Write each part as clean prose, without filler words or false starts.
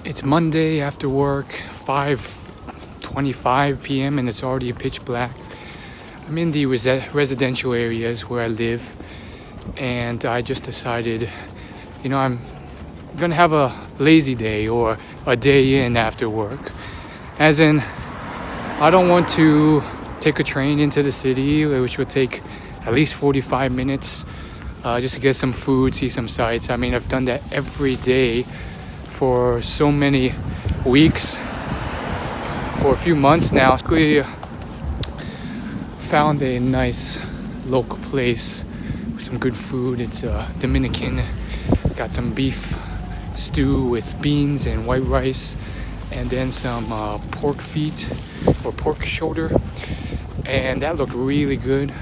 It's Monday after work, 5:25 p.m. and it's already pitch black. I'm in the residential areas where I live, and I just decided, I'm gonna have a lazy day or a day in after work. As in, I don't want to take a train into the city, which would take at least 45 minutes just to get some food, see some sights. I mean, I've done that every day for so many weeks, for a few months now. I found a nice local place with some good food. It's Dominican. Got some beef stew with beans and white rice, and then some pork feet or pork shoulder, and that looked really good.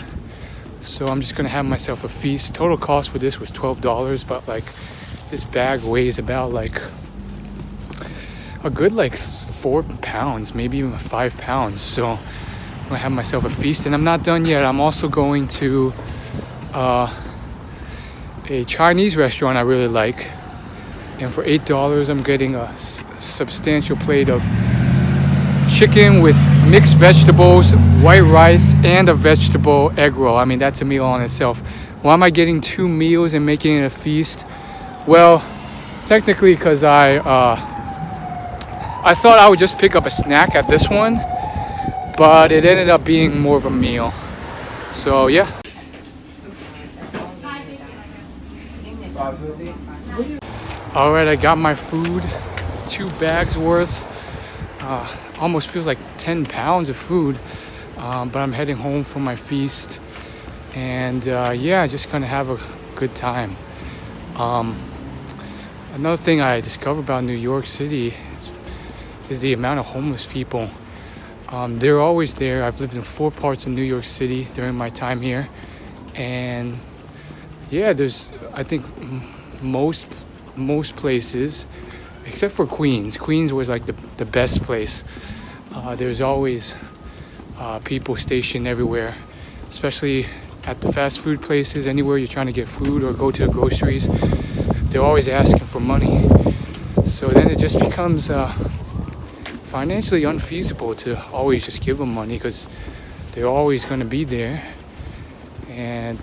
So I'm just gonna have myself a feast. Total cost for this was $12, but like this bag weighs about like a good 4 pounds, maybe even 5 pounds. So I'm gonna have myself a feast, and I'm not done yet. I'm also going to a Chinese restaurant I really like, and for $8 I'm getting a substantial plate of chicken with mixed vegetables, white rice, and a vegetable egg roll. I mean, that's a meal on itself. Why am I getting 2 meals and making it a feast? Well, technically because I thought I would just pick up a snack at this one, but it ended up being more of a meal. So yeah. All right, I got my food, 2 bags worth. Almost feels like 10 pounds of food, but I'm heading home for my feast, and just gonna have a good time. Another thing I discovered about New York City is the amount of homeless people. They're always there. I've lived in 4 parts of New York City during my time here, and there's, I think, most places except for Queens. Queens was like the best place. There's always people stationed everywhere, especially at the fast food places. Anywhere you're trying to get food or go to the groceries, they're always asking for money. So then it just becomes financially unfeasible to always just give them money, because they're always going to be there. And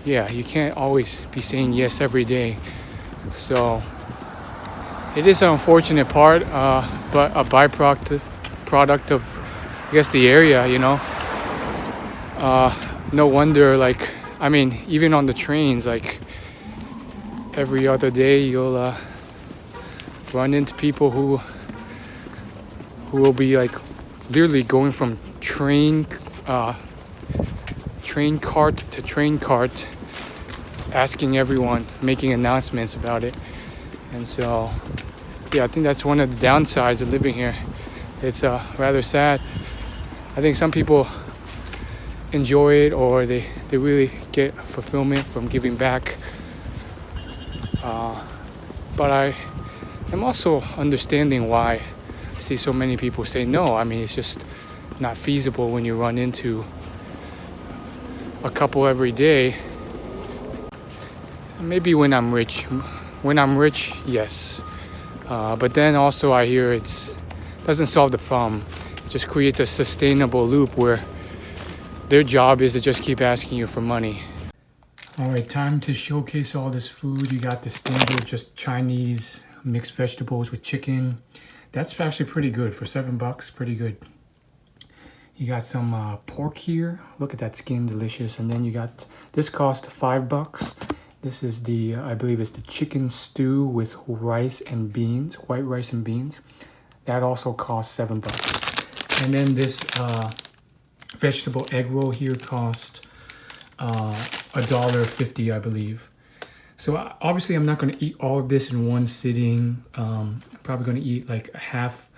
you can't always be saying yes every day. So it is an unfortunate part, but a byproduct of, I guess, the area, No wonder, even on the trains, every other day you'll run into people who will be literally going from train cart to train cart, asking everyone, making announcements about it. And so, I think that's one of the downsides of living here. It's rather sad. I think some people enjoy it, or they really get fulfillment from giving back. But I am also understanding why I see so many people say no. I mean, it's just not feasible when you run into a couple every day. Maybe when I'm rich. When I'm rich, yes. But then also I hear it doesn't solve the problem. It just creates a sustainable loop where their job is to just keep asking you for money. All right, time to showcase all this food. You got the standard, just Chinese mixed vegetables with chicken. That's actually pretty good for $7. Pretty good. You got some pork here. Look at that skin, delicious. And then you got, this cost $5. This is I believe it's the chicken stew with rice and beans, white rice and beans. That also costs $7. And then this vegetable egg roll here cost $1.50, I believe. So obviously I'm not going to eat all of this in one sitting. I'm probably going to eat like a half.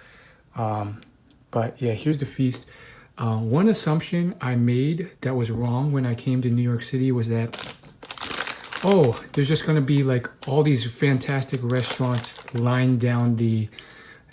But yeah, here's the feast. One assumption I made that was wrong when I came to New York City was that, there's just going to be all these fantastic restaurants lined down the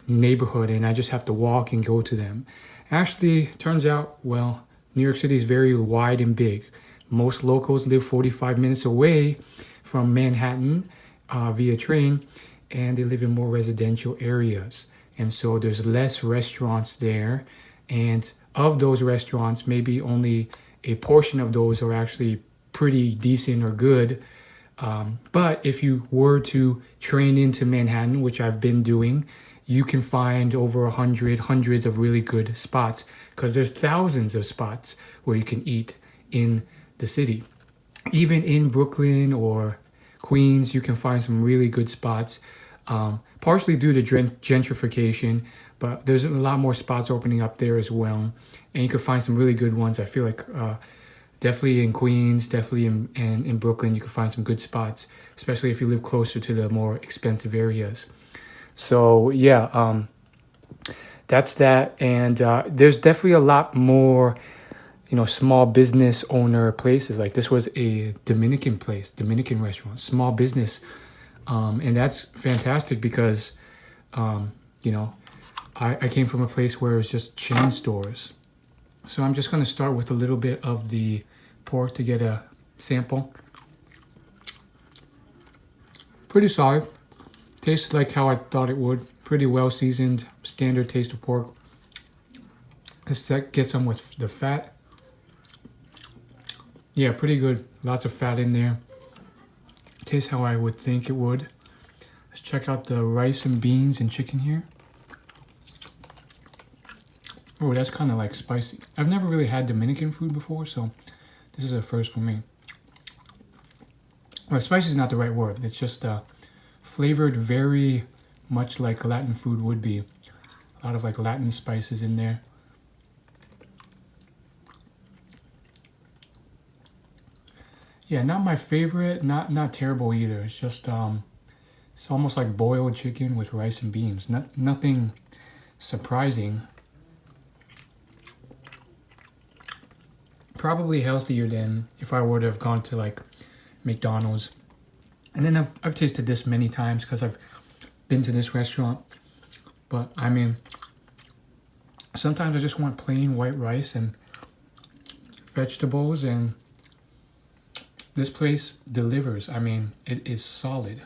neighborhood, and I just have to walk and go to them. Actually, turns out, New York City is very wide and big. Most locals live 45 minutes away from Manhattan via train, and they live in more residential areas. And so there's less restaurants there. And of those restaurants, maybe only a portion of those are actually pretty decent or good. But if you were to train into Manhattan, which I've been doing, you can find over hundreds of really good spots, because there's thousands of spots where you can eat in the city. Even in Brooklyn or Queens, you can find some really good spots, partially due to gentrification, but there's a lot more spots opening up there as well. And you can find some really good ones. I feel like definitely in Queens, definitely in Brooklyn, you can find some good spots, especially if you live closer to the more expensive areas. So yeah, that's that. And there's definitely a lot more, small business owner places. Like this was a Dominican place, Dominican restaurant, small business. And that's fantastic because, I came from a place where it's just chain stores. So I'm just going to start with a little bit of the pork to get a sample. Pretty solid. Tastes like how I thought it would. Pretty well seasoned, standard taste of pork. Let's get some with the fat. Yeah, pretty good. Lots of fat in there. Tastes how I would think it would. Let's check out the rice and beans and chicken here. Oh, that's kind of like spicy. I've never really had Dominican food before, so this is a first for me. Well, spicy is not the right word. It's just flavored very much like Latin food would be. A lot of like Latin spices in there. Yeah, not my favorite, not terrible either. It's just it's almost like boiled chicken with rice and beans. Nothing surprising. Probably healthier than if I would have gone to like McDonald's. And then I've tasted this many times because I've been to this restaurant. But I mean, sometimes I just want plain white rice and vegetables, and this place delivers. I mean, it is solid.